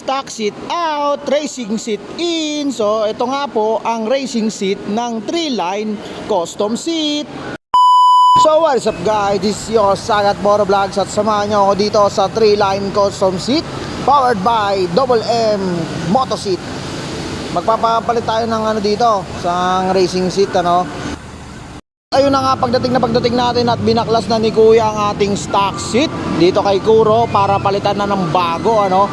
stock seat out, racing seat in. So ito nga po ang racing seat ng Treeline custom seat. So what is up guys, this is your Sagat Moto Vlogs at samahan nyo ako dito sa Treeline custom seat powered by Double M Moto Seat. Magpapapalit tayo ng ano dito sa racing seat ano. Ayun na nga, pagdating natin at binaklas na ni Kuya ang ating stock seat dito kay Kuro para palitan na ng bago ano.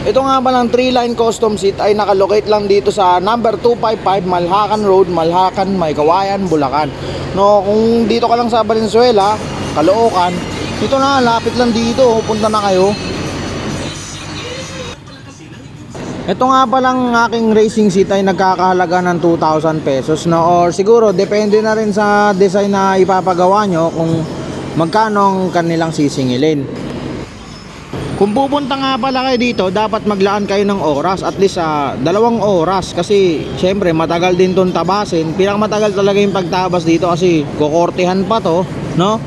Ito nga ba ng Treeline custom seat ay nakalocate lang dito sa number 255 Malhacan Road, Malhacan, Maykawayan, Bulacan. No, kung dito ka lang sa Valenzuela, Caloocan, ito na, lapit lang dito, punta na kayo. Ito nga palang aking racing seat ay nagkakahalaga ng 2,000 pesos no? Or siguro depende na rin sa design na ipapagawa nyo kung magkano ang kanilang sisingilin. Kung pupunta nga pala kayo dito, dapat maglaan kayo ng oras, at least 2 oras, kasi syempre matagal din itong tabasin. Pinakamatagal talaga yung pagtabas dito kasi kukortehan pa to, no?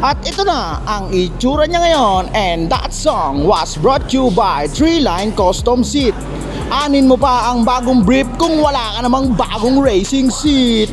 At ito na ang itsura niya ngayon, and that song was brought to you by Treeline Custom Seat. Anin mo pa ang bagong brief kung wala ka namang bagong racing seat.